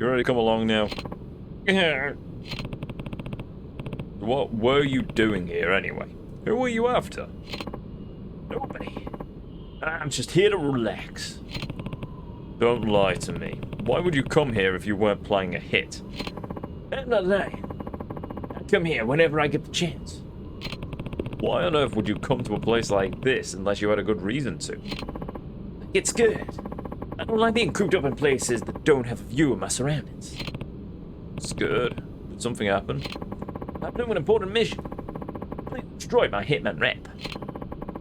You ready to come along now? What were you doing here anyway? Who were you after? Nobody. I'm just here to relax. Don't lie to me. Why would you come here if you weren't playing a hit? I'm not lying. I come here whenever I get the chance. Why on earth would you come to a place like this unless you had a good reason to? It's good. I don't like being cooped up in places that don't have a view of my surroundings. It's good. Did something happen? I'm doing an important mission. They destroyed my hitman rep.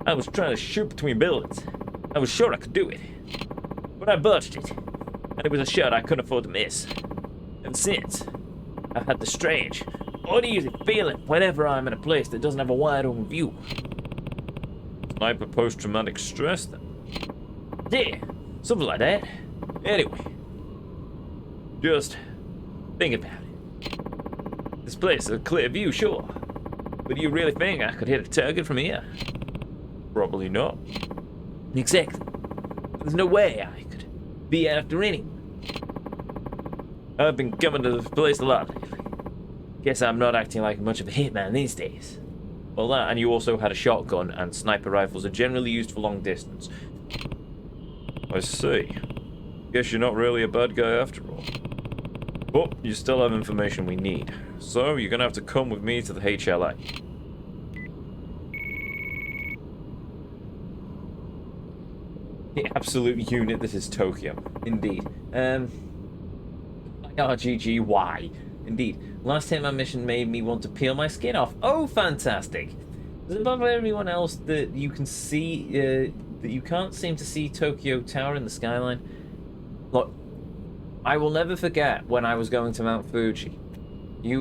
I was trying to shoot between buildings. I was sure I could do it. But I botched it. And it was a shot I couldn't afford to miss. And since, I've had the strange, uneasy feeling whenever I'm in a place that doesn't have a wide open view. Sniper post-traumatic stress then? Yeah, something like that. Anyway, just think about it. This place is a clear view, sure. But do you really think I could hit a target from here? Probably not. Exactly. There's no way I could be after anyone. I've been coming to this place a lot lately. Guess I'm not acting like much of a hitman these days. Well, that, and you also had a shotgun, and sniper rifles are generally used for long distance. I see. Guess you're not really a bad guy after all. But you still have information we need. So you're gonna have to come with me to the HLA. The absolute unit that is Tokyo. Indeed. RGGY. Indeed. Last Hitman mission made me want to peel my skin off. Oh, fantastic. Does it bother everyone else that you can see, that you can't seem to see Tokyo Tower in the skyline? Look, I will never forget when I was going to Mount Fuji.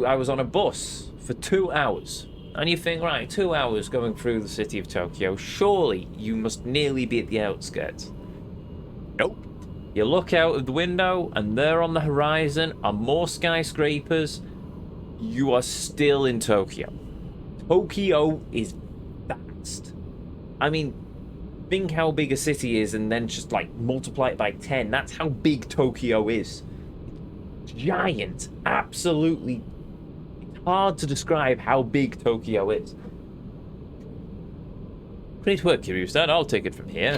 I was on a bus for 2 hours. And you think, right, 2 hours going through the city of Tokyo, surely you must nearly be at the outskirts. Nope. You look out of the window, and there on the horizon are more skyscrapers. You are still in Tokyo. Tokyo is vast. I mean, think how big a city is, and then just, like, multiply it by 10. That's how big Tokyo is. It's giant. Absolutely hard to describe how big Tokyo is. Great work, Kiryu-san. I'll take it from here.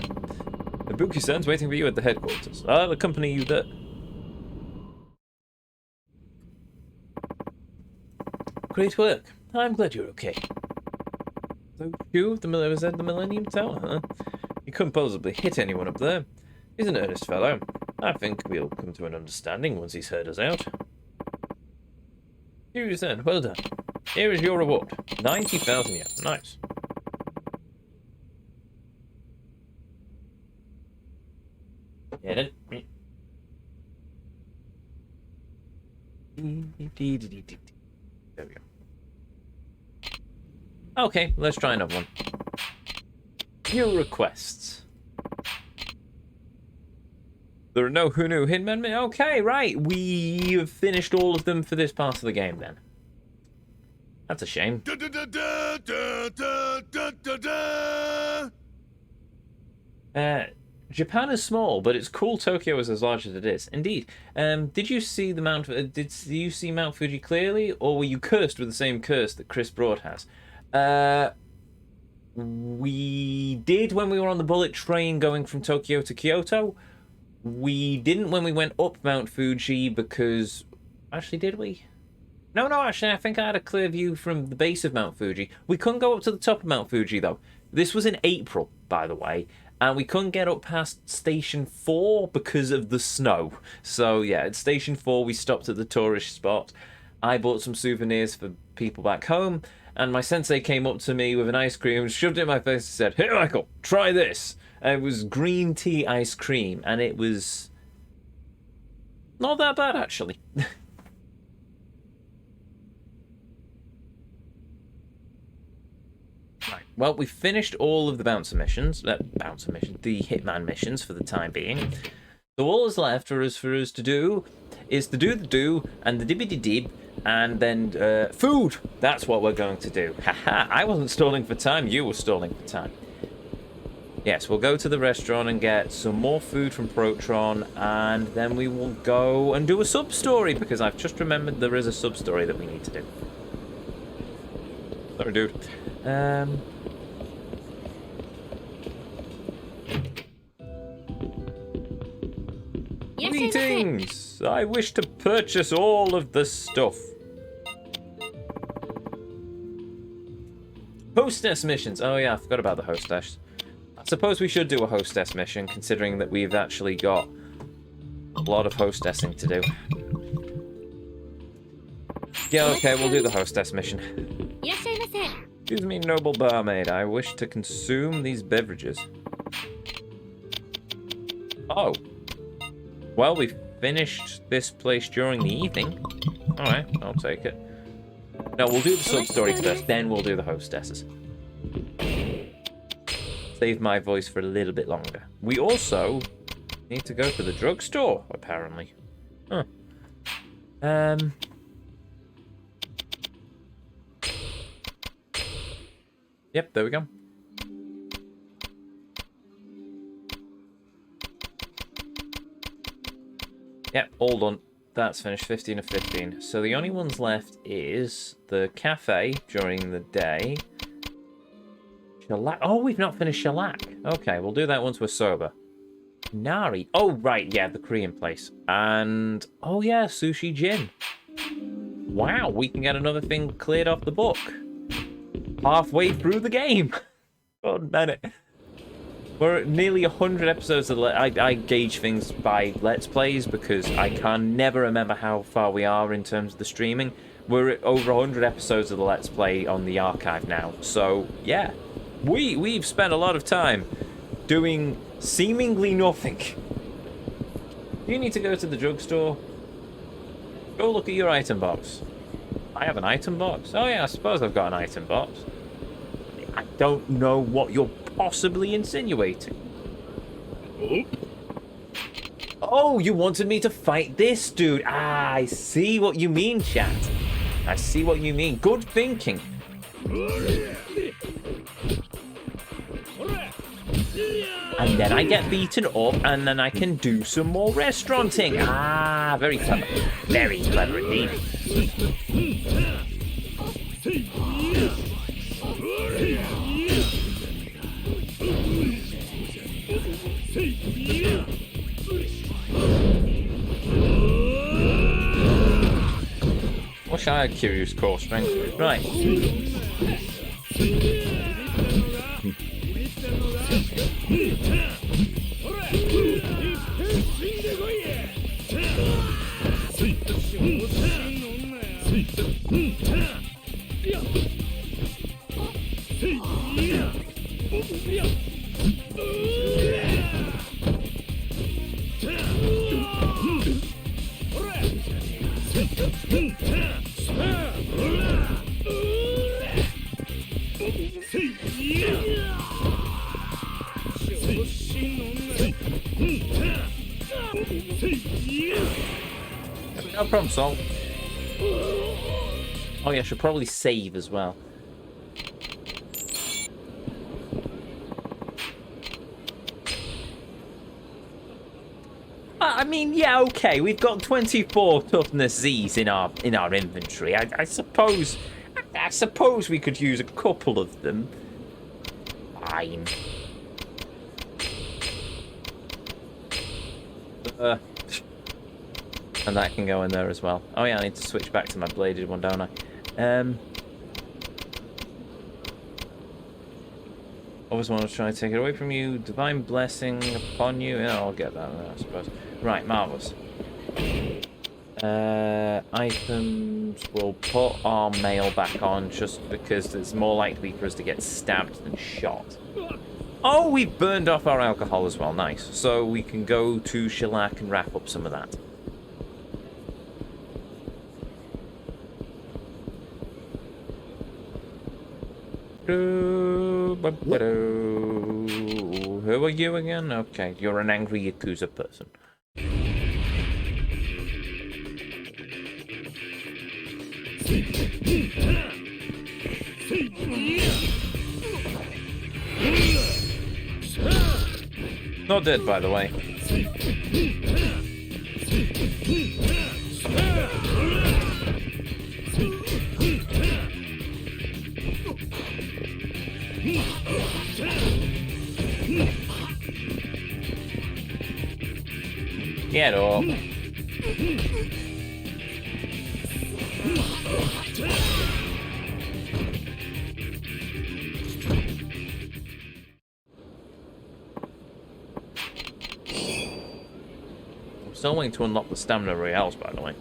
Ibuki-san's waiting for you at the headquarters. I'll accompany you there. Great work. I'm glad you're okay. So you, was at the Millennium Tower, huh? You couldn't possibly hit anyone up there. He's an earnest fellow. I think we'll come to an understanding once he's heard us out. Kiryu-san, well done. Here is your reward. 90,000 yen. Nice. Yeah, then. There we go. Okay, let's try another one. New requests. There are no Who Knew Hitmen. Okay, right. We've finished all of them for this part of the game then. That's a shame. Japan is small, but it's cool. Tokyo is as large as it is. Indeed. Did you see the Mount? Did you see Mount Fuji clearly, or were you cursed with the same curse that Chris Broad has? We did when we were on the bullet train going from Tokyo to Kyoto. We didn't when we went up Mount Fuji because... Actually, did we? No, actually, I think I had a clear view from the base of Mount Fuji. We couldn't go up to the top of Mount Fuji, though. This was in April, by the way. And we couldn't get up past Station 4 because of the snow. So, yeah, at Station 4, we stopped at the tourist spot. I bought some souvenirs for people back home. And my sensei came up to me with an ice cream, shoved it in my face and said, "Here, Michael, try this." And it was green tea ice cream. And it was not that bad, actually. Right. Well, we finished all of the bouncer missions. The Hitman missions for the time being. So all that's left for us to do is to do the do and the dibby dib, and then food. That's what we're going to do. Haha! I wasn't stalling for time. You were stalling for time. Yes, we'll go to the restaurant and get some more food from Protron, and then we will go and do a sub-story, because I've just remembered there is a sub-story that we need to do. Sorry, dude. Greetings! I wish to purchase all of the stuff. Hostess missions. Oh yeah, I forgot about the hostess. I suppose we should do a hostess mission, considering that we've actually got a lot of hostessing to do. Yeah, okay, we'll do the hostess mission. Excuse me, noble barmaid. I wish to consume these beverages. Oh. Well, we finished this place during the evening. Alright, I'll take it. No, we'll do the sub-story first, then we'll do the hostesses. Save my voice for a little bit longer. We also need to go to the drugstore, apparently. Huh. Yep, there we go. Yep, all done. That's finished, 15 of 15. So the only ones left is the cafe during the day. Shellac. Oh, we've not finished shellac. Okay, we'll do that once we're sober. Nari. Oh, right, yeah, the Korean place. And, oh yeah, Sushi Gin. Wow, we can get another thing cleared off the book. Halfway through the game. God damn it. We're at nearly 100 episodes of I gauge things by Let's Plays because I can never remember how far we are in terms of the streaming. We're at over 100 episodes of the Let's Play on the archive now. So, yeah. We've spent a lot of time doing seemingly nothing. You need to go to the drugstore. Go look at your item box. I have an item box? Oh yeah, I suppose I've got an item box. I don't know what you're possibly insinuating. Oh, you wanted me to fight this dude. Ah, I see what you mean, chat. I see what you mean. Good thinking. And then I get beaten up, and then I can do some more restauranting. Ah, very clever. Very clever indeed. Wish I had Kiryu's core strength. Right. No problem, Sol. Oh yeah, I should probably save as well. I mean, yeah, okay, we've got 24 toughness Z's in our inventory. I suppose we could use a couple of them. Fine. And that can go in there as well. Oh yeah, I need to switch back to my bladed one, don't I? Always want to try to take it away from you. Divine blessing upon you. Yeah, I'll get that, I suppose. Right, marvelous. Items. We'll put our mail back on just because it's more likely for us to get stabbed than shot. Oh, we've burned off our alcohol as well. Nice. So we can go to Shellac and wrap up some of that. Who are you again? Okay, you're an angry Yakuza person. Not dead, by the way. Get up. I'm still waiting to unlock the stamina royales, by the way.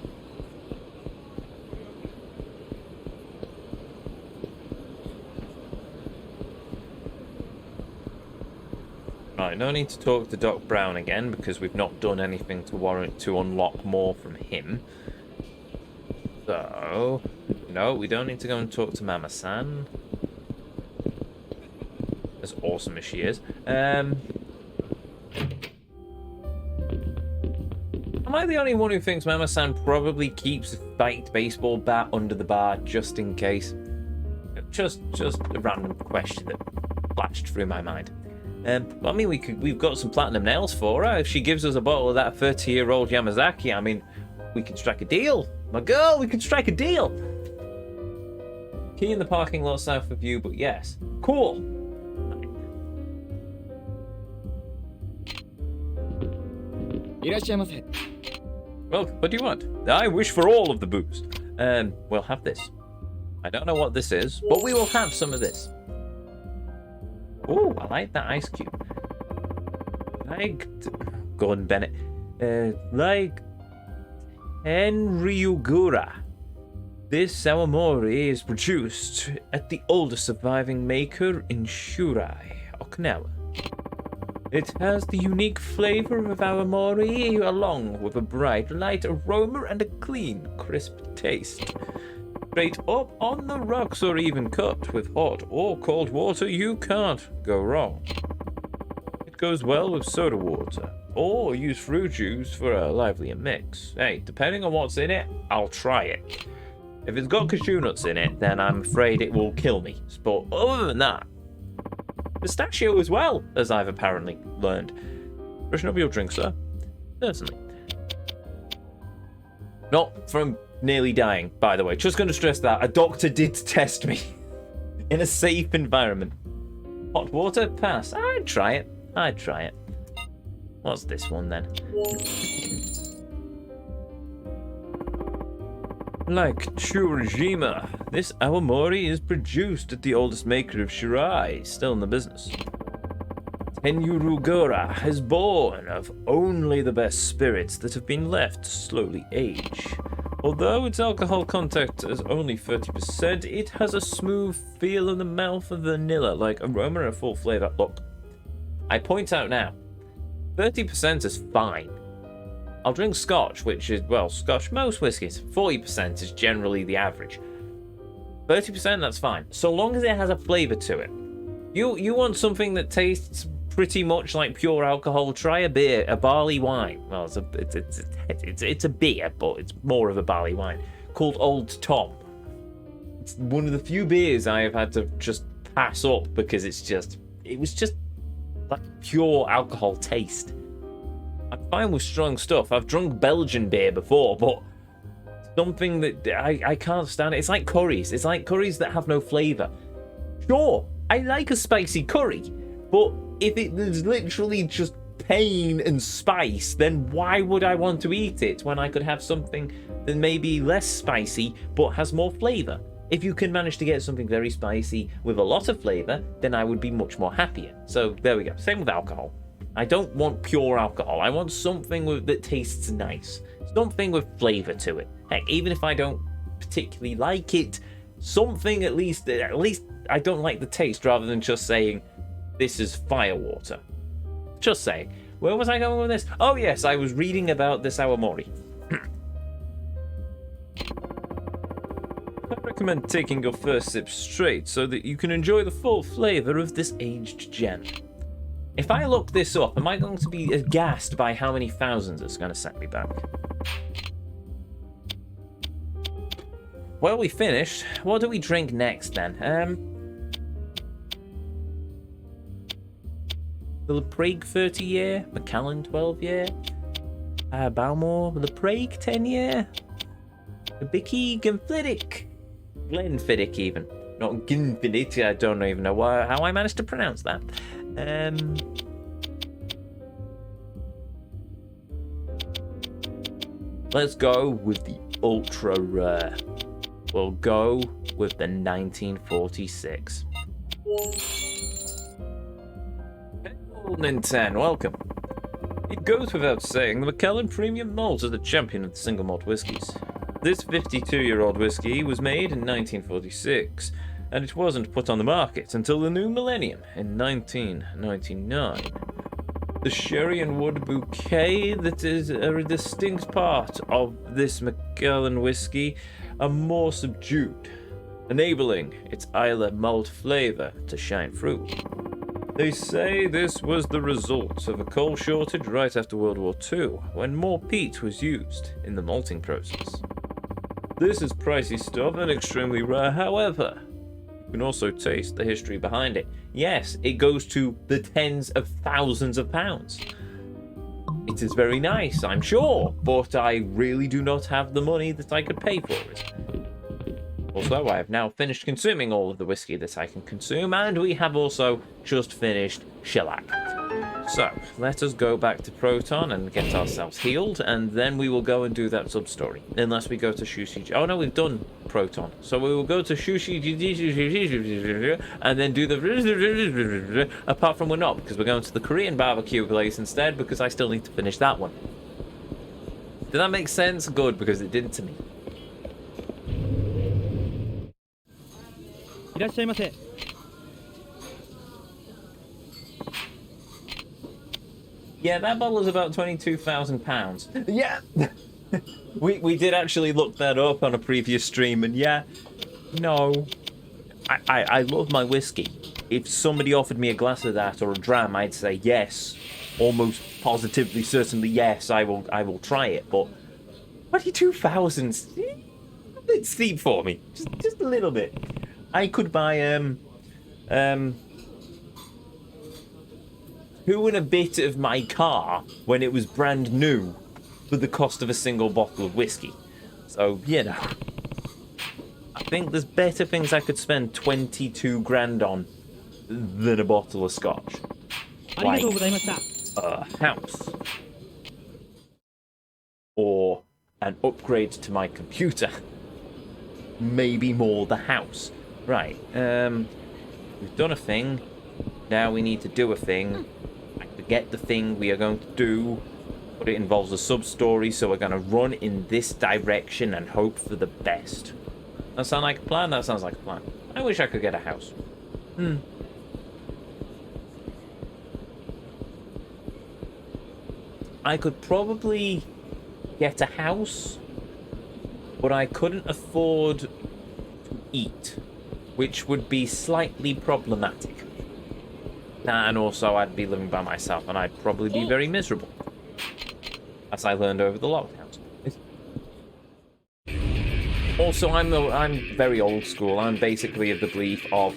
Right, no need to talk to Doc Brown again because we've not done anything to warrant to unlock more from him. So, no, we don't need to go and talk to Mama-san. As awesome as she is. Am I the only one who thinks Mama-san probably keeps a spiked baseball bat under the bar just in case? Just a random question that flashed through my mind. I mean, we've got some platinum nails for her. If she gives us a bottle of that 30-year-old Yamazaki, I mean, we can strike a deal. My girl, we can strike a deal. Key in the parking lot south of you, but yes. Cool. Well, what do you want? I wish for all of the booze. We'll have this. I don't know what this is, but we will have some of this. Oh, I like that ice cube. Go on, Bennett. Like Ryugura. This Sawamori is produced at the oldest surviving maker in Shurai, Okinawa. It has the unique flavor of Awamori along with a bright, light aroma and a clean, crisp taste. Straight up on the rocks or even cupped with hot or cold water, you can't go wrong. It goes well with soda water, or use fruit juice for a livelier mix. Hey, depending on what's in it, I'll try it. If it's got cashew nuts in it, then I'm afraid it will kill me. But other than that, pistachio as well, as I've apparently learned. Freshen up your drink, sir. Certainly. Not from nearly dying, by the way. Just going to stress that. A doctor did test me. In a safe environment. Hot water? Pass. I'd try it. I'd try it. What's this one, then? Like Churajima, this Awamori is produced at the oldest maker of Shirai, still in the business. Tenyurugora is born of only the best spirits that have been left to slowly age. Although its alcohol content is only 30%, it has a smooth feel in the mouth of vanilla-like aroma and full flavor. Look, I point out now, 30% is fine. I'll drink scotch, which is, well, scotch, most whiskies. 40% is generally the average. 30%, that's fine. So long as it has a flavor to it. You want something that tastes pretty much like pure alcohol, try a beer, a barley wine. Well, it's a beer, but it's more of a barley wine, called Old Tom. It's one of the few beers I have had to just pass up because it was just like pure alcohol taste. I'm fine with strong stuff. I've drunk Belgian beer before, but something that I can't stand it. It's like curries. It's like curries that have no flavor. Sure, I like a spicy curry, but if it is literally just pain and spice, then why would I want to eat it when I could have something that may be less spicy but has more flavor? If you can manage to get something very spicy with a lot of flavor, then I would be much more happier. So there we go. Same with alcohol. I don't want pure alcohol. I want something that tastes nice. Something with flavor to it. Heck, even if I don't particularly like it, something at least I don't like the taste rather than just saying, this is firewater. Just saying. Where was I going with this? Oh yes, I was reading about this Awamori. I recommend taking your first sip straight so that you can enjoy the full flavor of this aged gem. If I look this up, am I going to be aghast by how many thousands it's going to set me back? Well, we finished. What do we drink next then? the Prague 30 year, Macallan 12 year, Balmore, the Prague 10 year, the Bicky Glenfiddich, Glenfiddich even, not Glenfiddich. I don't even know how I managed to pronounce that. Let's go with the ultra rare. We'll go with the 1946. Hello, Nintendo, welcome. It goes without saying, the Macallan Premium Malt is the champion of the single malt whiskies. This 52-year-old whiskey was made in 1946, and it wasn't put on the market until the new millennium in 1999. The sherry and wood bouquet that is a distinct part of this Macallan whiskey are more subdued, enabling its Islay malt flavour to shine through. They say this was the result of a coal shortage right after World War II, when more peat was used in the malting process. This is pricey stuff and extremely rare, however. You can also taste the history behind it. Yes, it goes to the tens of thousands of pounds. It is very nice, I'm sure, but I really do not have the money that I could pay for it. Also, I have now finished consuming all of the whiskey that I can consume, and we have also just finished shellac. So, let us go back to Proton and get ourselves healed, and then we will go and do that sub-story. Unless we go to Sushi... Oh no, we've done Proton. So we will go to Sushi... and then do the... Apart from we're not, because we're going to the Korean barbecue place instead, because I still need to finish that one. Did that make sense? Good, because it didn't to me. いらっしゃいませ。 Yeah, that bottle is about £22,000. Yeah, we did actually look that up on a previous stream, and yeah, no, I love my whiskey. If somebody offered me a glass of that or a dram, I'd say yes, almost positively, certainly yes. I will try it. But 22,000, a bit steep for me, just a little bit. I could buy who and a bit of my car when it was brand new for the cost of a single bottle of whiskey. So, you know, I think there's better things I could spend 22 grand on than a bottle of scotch. Like a house. Or an upgrade to my computer. Maybe more the house. Right, we've done a thing. Now we need to do a thing. I forget the thing we are going to do, but it involves a sub-story, so we're going to run in this direction and hope for the best. That sound like a plan? That sounds like a plan. I wish I could get a house. I could probably get a house, but I couldn't afford to eat, which would be slightly problematic. And also, I'd be living by myself, and I'd probably be very miserable, as I learned over the lockdowns. Also, I'm very old school. I'm basically of the belief of,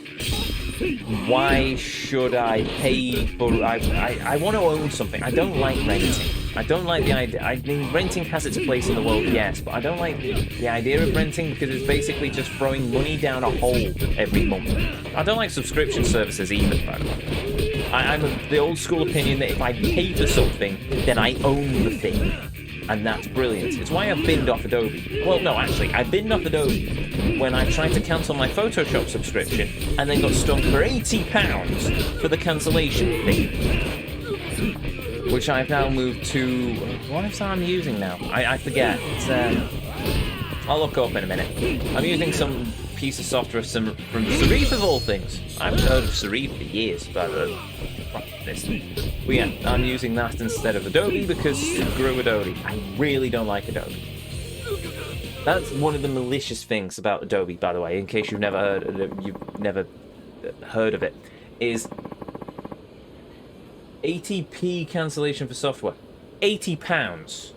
why should I pay for... I want to own something. I don't like renting. I don't like the idea. I mean, renting has its place in the world, yes, but I don't like the idea of renting because it's basically just throwing money down a hole every month. I don't like subscription services either, by the way. I'm of the old school opinion that if I pay for something, then I own the thing. And that's brilliant. It's why I've binned off Adobe. Well, no, actually, I binned off Adobe when I tried to cancel my Photoshop subscription and then got stung for £80 for the cancellation fee. Which I've now moved to... What is I'm using now? I forget. It's, I'll look up in a minute. I'm using some piece of software from Serif of all things. I haven't heard of Serif for years, but this. But yeah, I'm using that instead of Adobe because screw Adobe. I really don't like Adobe. That's one of the malicious things about Adobe, by the way, in case you've never heard of it, is 80p cancellation for software. £80.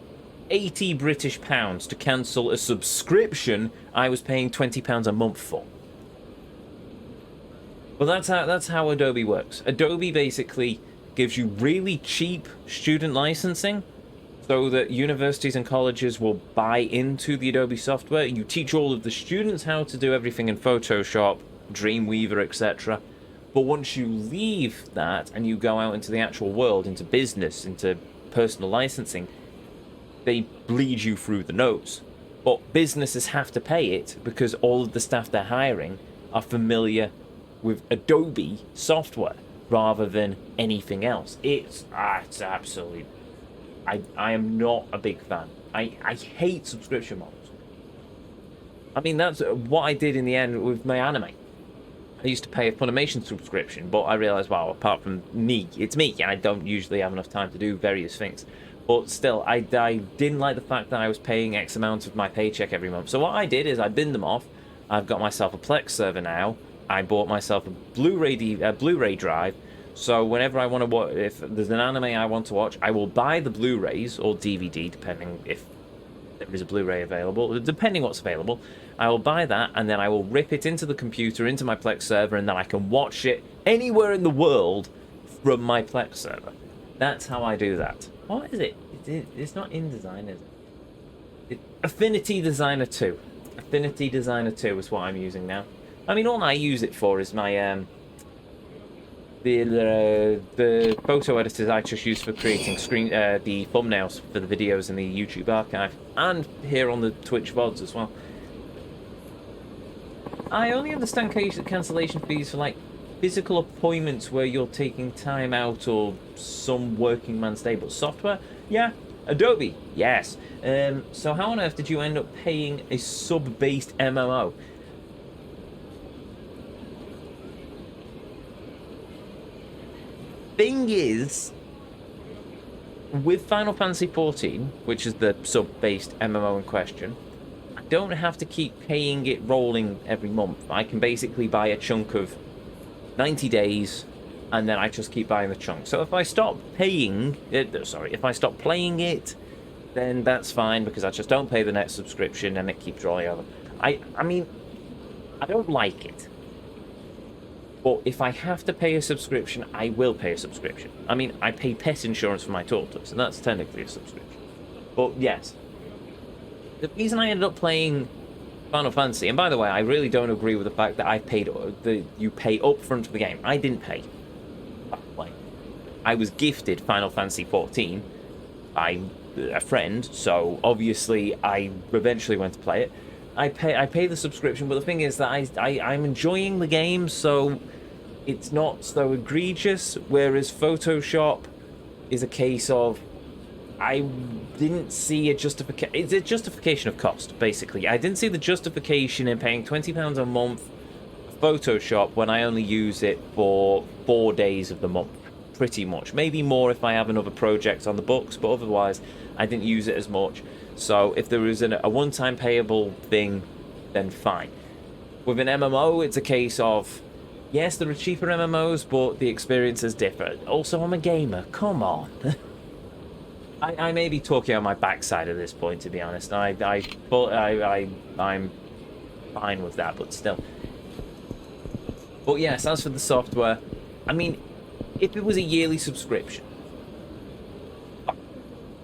80 British pounds to cancel a subscription I was paying £20 a month for. Well, that's how Adobe works. Adobe basically gives you really cheap student licensing so that universities and colleges will buy into the Adobe software. You teach all of the students how to do everything in Photoshop, Dreamweaver, etc. But once you leave that and you go out into the actual world, into business, into personal licensing, they bleed you through the nose. But businesses have to pay it because all of the staff they're hiring are familiar with Adobe software rather than anything else. It's absolutely... I am not a big fan. I hate subscription models. I mean, that's what I did in the end with my anime. I used to pay a Funimation subscription, but I realized, wow, apart from me, it's me, and I don't usually have enough time to do various things. But still, I didn't like the fact that I was paying X amount of my paycheck every month. So what I did is I binned them off. I've got myself a Plex server now. I bought myself a Blu-ray drive. So whenever I want to watch, if there's an anime I want to watch, I will buy the Blu-rays or DVD, depending if there is a Blu-ray available, depending what's available. I will buy that, and then I will rip it into the computer, into my Plex server, and then I can watch it anywhere in the world from my Plex server. That's how I do that. What is it? It's not InDesign, is it? Affinity Designer 2. Affinity Designer 2 is what I'm using now. I mean, all I use it for is my the photo editors I just use for creating the thumbnails for the videos in the YouTube archive, and here on the Twitch VODs as well. I only understand cancellation fees for like physical appointments where you're taking time out or some working man's day, but software, yeah. Adobe, yes. So how on earth did you end up paying a sub-based MMO? Thing is, with Final Fantasy XIV, which is the sub-based MMO in question, I don't have to keep paying it rolling every month. I can basically buy a chunk of 90 days, and then I just keep buying the chunk. So if I stop paying it, if I stop playing it, then that's fine, because I just don't pay the next subscription and it keeps rolling over. I mean, I don't like it. But if I have to pay a subscription, I will pay a subscription. I mean, I pay pet insurance for my tortoise, and that's technically a subscription. But yes, the reason I ended up playing Final Fantasy, and by the way, I really don't agree with the fact that you pay up front for the game. I didn't pay. I was gifted Final Fantasy XIV by a friend, so obviously I eventually went to play it. I pay the subscription, but the thing is that I'm enjoying the game, so it's not so egregious, whereas Photoshop is a case of I didn't see a justification. It's a justification of cost, basically. I didn't see the justification in paying £20 a month for Photoshop when I only use it for 4 days of the month, pretty much. Maybe more if I have another project on the books, but otherwise I didn't use it as much. So if there is a one-time payable thing, then fine. With an MMO, it's a case of, yes, there are cheaper MMOs, but the experience is different. Also, I'm a gamer. Come on. I may be talking on my backside at this point, to be honest. I'm fine with that, but still. But yes, as for the software, I mean, if it was a yearly subscription,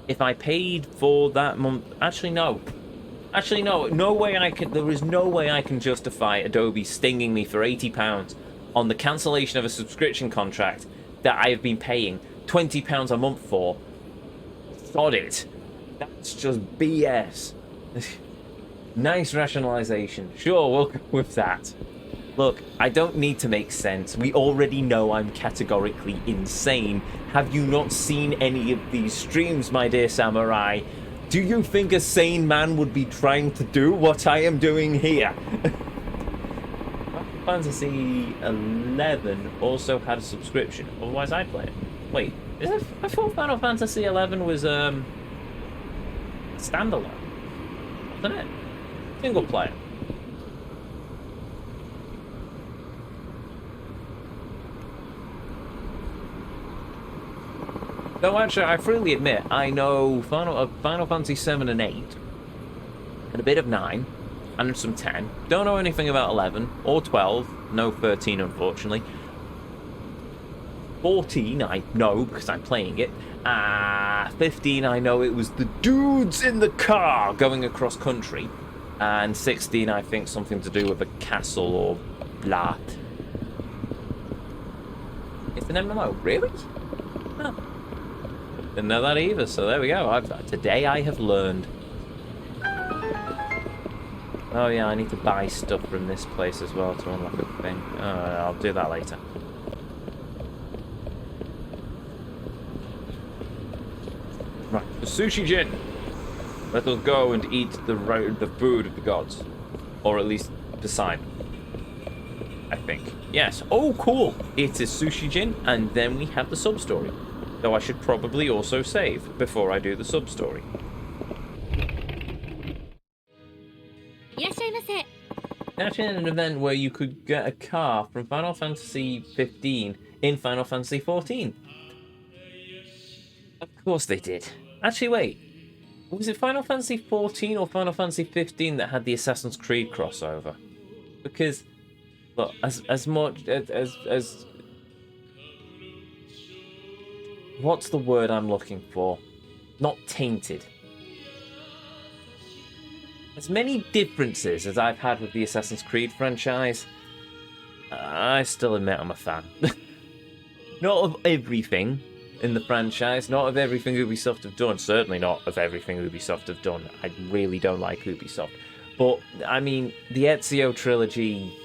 if I paid for that month, actually no, no way I can. There is no way I can justify Adobe stinging me for £80 on the cancellation of a subscription contract that I have been paying £20 a month for. Sod it. That's just BS. Nice rationalization. Sure, we'll go with that. Look, I don't need to make sense. We already know I'm categorically insane. Have you not seen any of these streams, my dear samurai? Do you think a sane man would be trying to do what I am doing here? Fantasy 11 also had a subscription. Otherwise, I'd play it. Wait, is it? I thought Final Fantasy 11 was standalone, wasn't it? Single player. Though actually, I freely admit, I know Final Fantasy 7 and 8, and a bit of 9, and some 10. Don't know anything about 11, or 12, no 13 unfortunately. 14, I know because I'm playing it. 15, I know it was the dudes in the car going across country. And 16, I think something to do with a castle or blah. It's an MMO, really? Huh. Didn't know that either, so there we go. Today I have learned. Oh yeah, I need to buy stuff from this place as well to unlock a thing. Oh, I'll do that later. Right, the Sushi Jin. Let us go and eat the food of the gods. Or at least beside them. I think. Yes. Oh, cool. It is Sushi Jin, and then we have the sub-story. Though I should probably also save before I do the sub-story. Actually, an event where you could get a car from Final Fantasy 15 in Final Fantasy 14. Of course they did. Actually, wait. Was it Final Fantasy 14 or Final Fantasy 15 that had the Assassin's Creed crossover? Because, look, as much as what's the word I'm looking for? Not tainted. As many differences as I've had with the Assassin's Creed franchise, I still admit I'm a fan. Not of everything in the franchise, not of everything Ubisoft have done, certainly not of everything Ubisoft have done. I really don't like Ubisoft. But, I mean, the Ezio trilogy,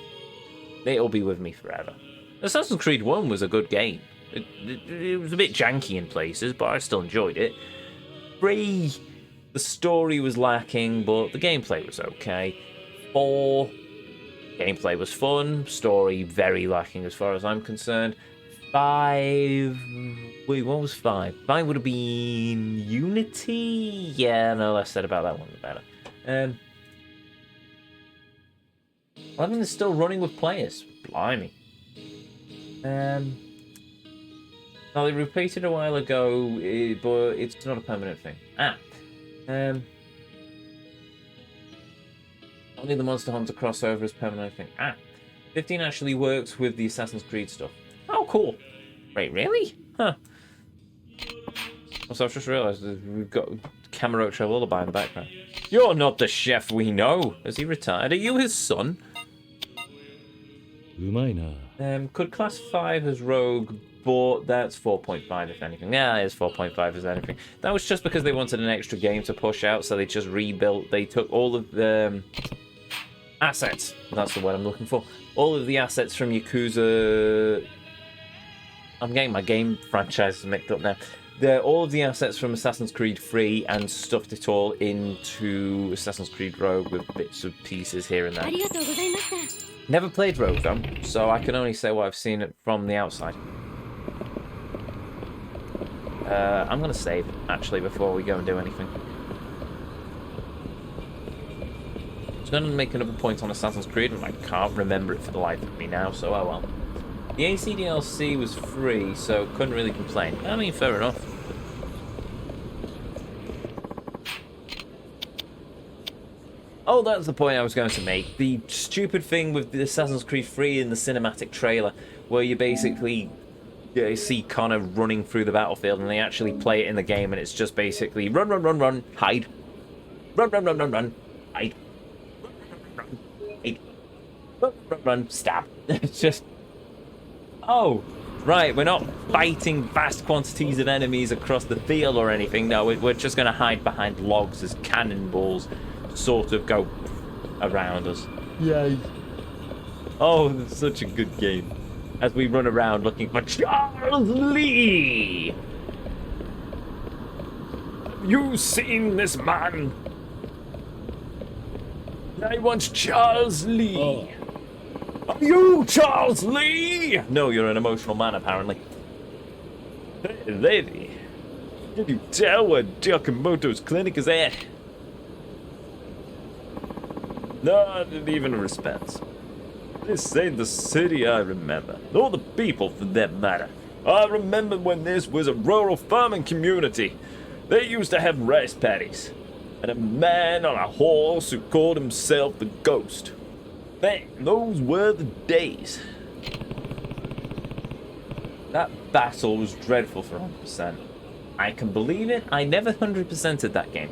it'll be with me forever. Assassin's Creed 1 was a good game. It was a bit janky in places, but I still enjoyed it. 3, the story was lacking, but the gameplay was okay. 4, gameplay was fun, story very lacking as far as I'm concerned. 5, wait, what was 5? 5 would have been Unity? Yeah, no, less said about that one, the better. 11 is still running with players. Blimey. Now, they repeated a while ago, but it's not a permanent thing. Only the Monster Hunter crossover is permanent thing. 15 actually works with the Assassin's Creed stuff. Oh, cool. Wait, really? Huh. Also, I've just realised that we've got Kamurocho Lullaby in the background. You're not the chef we know. Has he retired? Are you his son? Could classify as rogue, but that's 4.5 if anything. Yeah, it is 4.5 as anything. That was just because they wanted an extra game to push out, so they just rebuilt. They took all of the assets. That's the word I'm looking for. All of the assets from Yakuza. I'm getting my game franchises mixed up now. All of the assets from Assassin's Creed 3 and stuffed it all into Assassin's Creed Rogue with bits and pieces here and there. Never played Rogue though, so I can only say what I've seen it from the outside. I'm going to save, actually, before we go and do anything. I was going to make another point on Assassin's Creed, and I can't remember it for the life of me now, so oh well. The AC DLC was free, so couldn't really complain. I mean, fair enough. Oh, that's the point I was going to make. The stupid thing with the Assassin's Creed 3 in the cinematic trailer, where you basically see Connor running through the battlefield, and they actually play it in the game, and it's just basically run, run, run, run, hide. Run, run, run, run, run, hide. Run, hide. Run, run, run, stab. It's just... Oh, right, we're not fighting vast quantities of enemies across the field or anything. No, we're just going to hide behind logs as cannonballs sort of go around us. Yay. Oh, it's such a good game. As we run around looking for Charles Lee! Have you seen this man? I want Charles Lee. Oh. Are you Charles Lee? No, you're an emotional man, apparently. Hey, lady. Can you tell where Giacomoto's clinic is at? Not even a response. This ain't the city I remember, or the people for that matter. I remember when this was a rural farming community. They used to have rice paddies, and a man on a horse who called himself the Ghost. Man, those were the days. That battle was dreadful for 100%. I can believe it. I never 100%ed that game.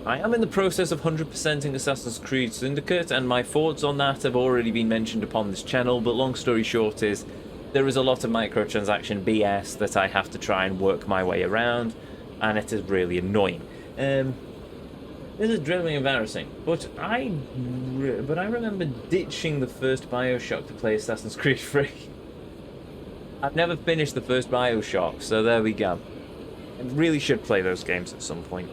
I am in the process of 100%ing Assassin's Creed Syndicate, and my thoughts on that have already been mentioned upon this channel, but long story short is, there is a lot of microtransaction BS that I have to try and work my way around, and it is really annoying. This is dreadfully embarrassing, but I remember ditching the first Bioshock to play Assassin's Creed 3. I've never finished the first Bioshock, so there we go. I really should play those games at some point.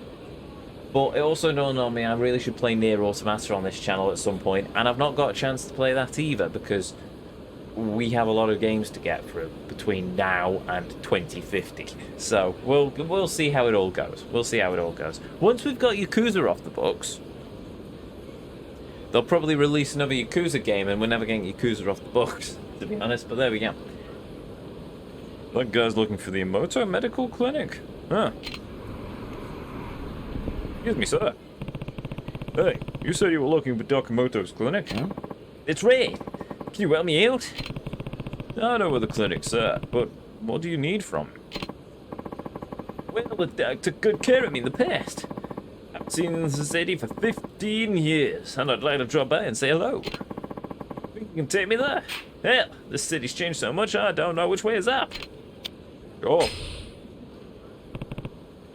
But it also dawned on me I really should play Nier Automata on this channel at some point, and I've not got a chance to play that either, because we have a lot of games to get through between now and 2050. So we'll see how it all goes. We'll see how it all goes. Once we've got Yakuza off the books, they'll probably release another Yakuza game, and we're never getting Yakuza off the books, to be honest, but there we go. That guy's looking for the Emoto Medical Clinic. Huh. Excuse me, sir. Hey, you said you were looking for Doc Emoto's clinic? Huh? It's Ray. Can you help me out? I know where the clinic's, sir, but what do you need from him? Well, the dog took good care of me in the past. I've seen the city for 15 years, and I'd like to drop by and say hello. Think you can take me there? Hell, this city's changed so much I don't know which way is up. Sure.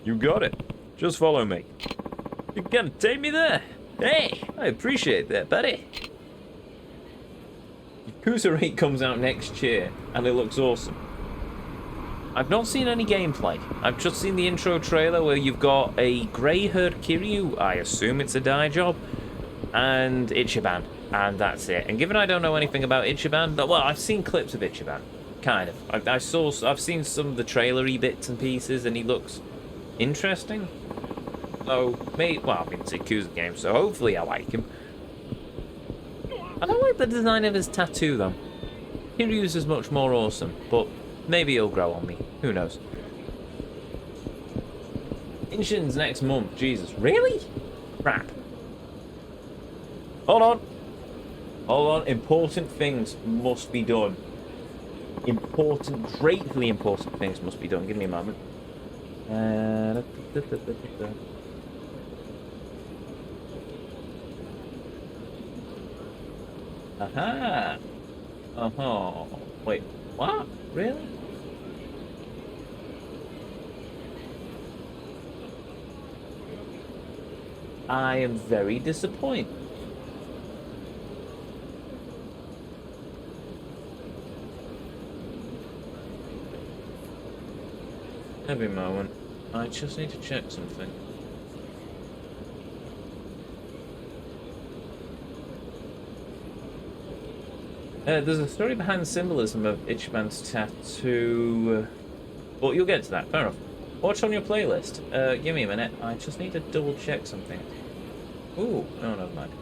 You got it. Just follow me. You're gonna take me there? Hey, I appreciate that, buddy. Yakuza 8 comes out next year, and it looks awesome. I've not seen any gameplay. I've just seen the intro trailer where you've got a grey-haired Kiryu, I assume it's a dye job, and Ichiban, and that's it. And given I don't know anything about Ichiban, but well, I've seen clips of Ichiban, kind of. I've seen some of the trailery bits and pieces, and he looks interesting. So, well, I mean, it's a Yakuza game, so hopefully I like him. I don't like the design of his tattoo, though. Kiryu's is much more awesome, but maybe he'll grow on me. Who knows? Inshin's next month. Jesus, really? Crap. Hold on. Hold on. Important things must be done. Greatly important things must be done. Give me a moment. Aha! Uh-huh. Wait, what? Really? I am very disappointed. Every moment. I just need to check something. There's a story behind the symbolism of Ichiban's tattoo. Well, you'll get to that. Fair enough. Watch on your playlist. Give me a minute. I just need to double check something. Ooh, no, never mind.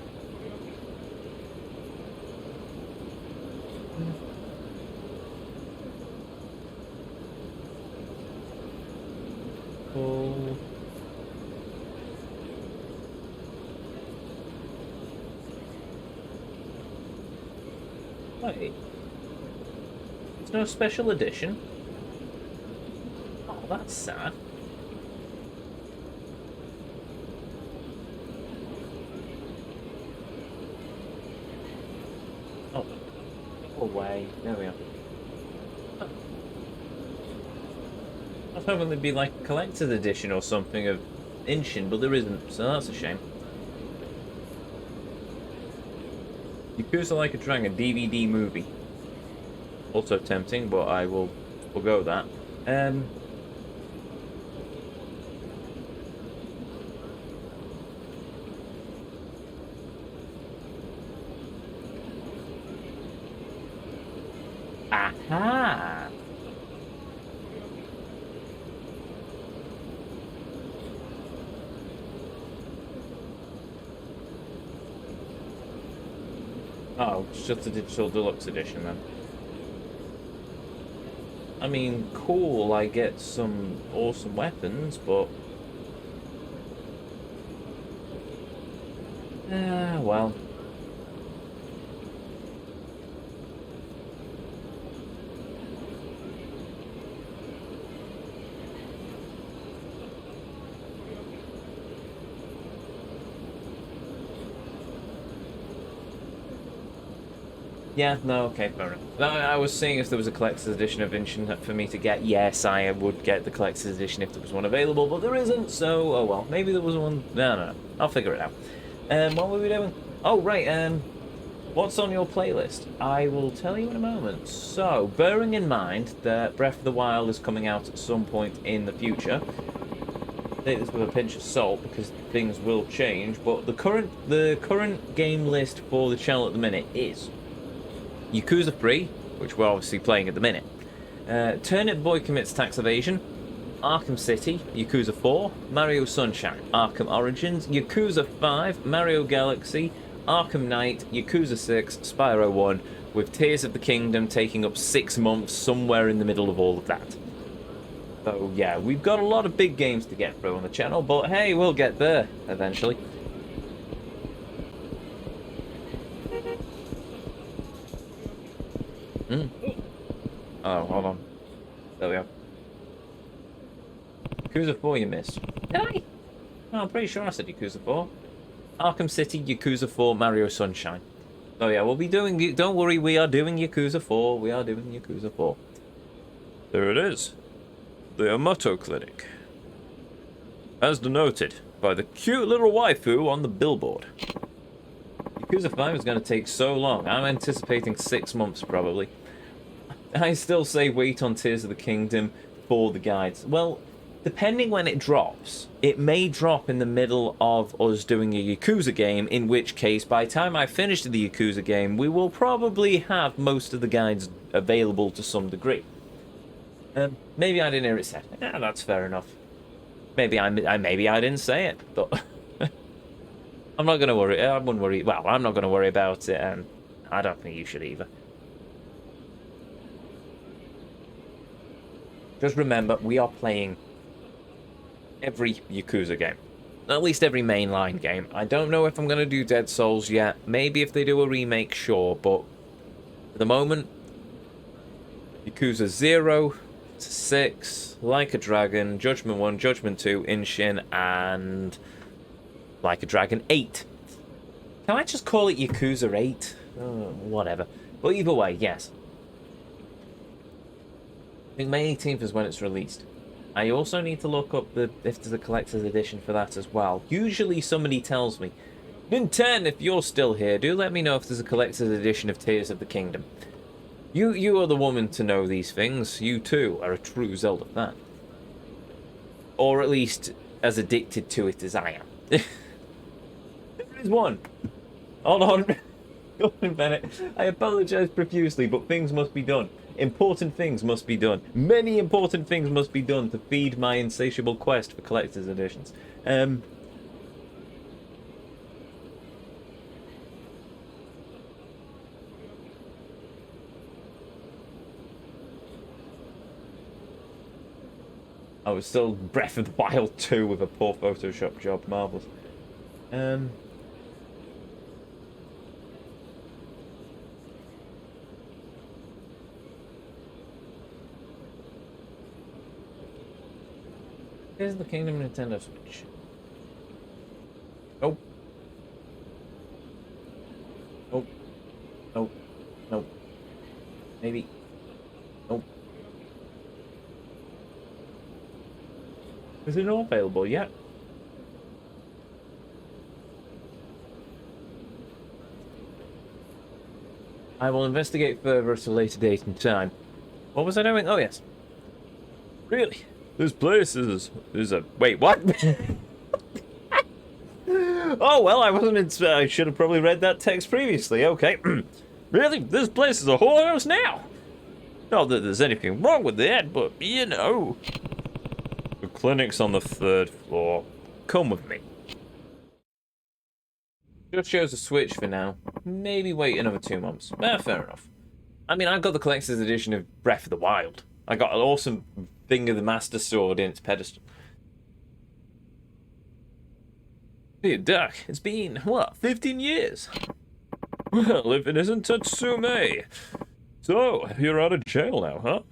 Oh. Wait. There's no special edition? Oh, that's sad. Oh, go away. There we are. Oh. I was hoping there'd be like a collector's edition or something of Inshin, but there isn't, so that's a shame. Yakuza Like a Dragon DVD movie. Also tempting, but I will forgo that. Aha! Oh, it's just a digital deluxe edition then. I mean, cool, I get some awesome weapons, but... well. Yeah, no, okay, fair enough. No, I was seeing if there was a collector's edition of Inshin for me to get. Yes, I would get the collector's edition if there was one available, but there isn't, so, oh well. Maybe there was one. No. I'll figure it out. What were we doing? Oh, right, what's on your playlist? I will tell you in a moment. So, bearing in mind that Breath of the Wild is coming out at some point in the future, take this with a pinch of salt because things will change, but the current game list for the channel at the minute is Yakuza 3, which we're obviously playing at the minute, Turnip Boy Commits Tax Evasion, Arkham City, Yakuza 4, Mario Sunshine, Arkham Origins, Yakuza 5, Mario Galaxy, Arkham Knight, Yakuza 6, Spyro 1, with Tears of the Kingdom taking up 6 months somewhere in the middle of all of that. So yeah, we've got a lot of big games to get through on the channel, but hey, we'll get there eventually. Oh, hold on. There we go. Yakuza 4 you missed. Did I? No, I'm pretty sure I said Yakuza 4. Arkham City, Yakuza 4, Mario Sunshine. Oh yeah, we'll be doing... Don't worry, we are doing Yakuza 4. We are doing Yakuza 4. There it is. The Yamato Clinic. As denoted by the cute little waifu on the billboard. Yakuza 5 is going to take so long. I'm anticipating 6 months, probably. I still say wait on Tears of the Kingdom for the guides. Well, depending when it drops, it may drop in the middle of us doing a Yakuza game, in which case, by the time I finish the Yakuza game, we will probably have most of the guides available to some degree. Maybe I didn't hear it said. Yeah, that's fair enough. Maybe I didn't say it, but I'm not going to worry. I wouldn't worry. Well, I'm not going to worry about it, and I don't think you should either. Just remember, we are playing every Yakuza game. At least every mainline game. I don't know if I'm going to do Dead Souls yet. Maybe if they do a remake, sure. But at the moment, Yakuza 0 to 6, Like a Dragon, Judgment 1, Judgment 2, Inshin, and Like a Dragon 8. Can I just call it Yakuza 8? Whatever. But either way, yes. I think May 18th is when it's released. I also need to look up if there's a collector's edition for that as well. Usually somebody tells me, Nintendo, if you're still here, do let me know if there's a collector's edition of Tears of the Kingdom. You are the woman to know these things. You too are a true Zelda fan. Or at least as addicted to it as I am. There is one. Hold on. Go on, Bennett. I apologize profusely, but things must be done. Important things must be done. Many important things must be done to feed my insatiable quest for collector's editions. I was still Breath of the Wild 2 with a poor Photoshop job. Marvellous. Here's the Kingdom Nintendo Switch. Nope. Nope. Nope. Nope. Maybe. Nope. Is it not available yet? I will investigate further at a later date and time. What was I doing? Oh, yes. Really? This place is a... Wait, what? Oh, well, I should have probably read that text previously. Okay. Really? This place is a whorehouse now? Not that there's anything wrong with that, but, you know. The clinic's on the 3rd floor. Come with me. Just shows a Switch for now. Maybe wait another 2 months. Fair enough. I mean, I've got the collector's edition of Breath of the Wild. I got an awesome thing of the Master Sword in its pedestal. Hey, Doc, it's been, what, 15 years? Well, if it isn't Tatsume. So, you're out of jail now, huh?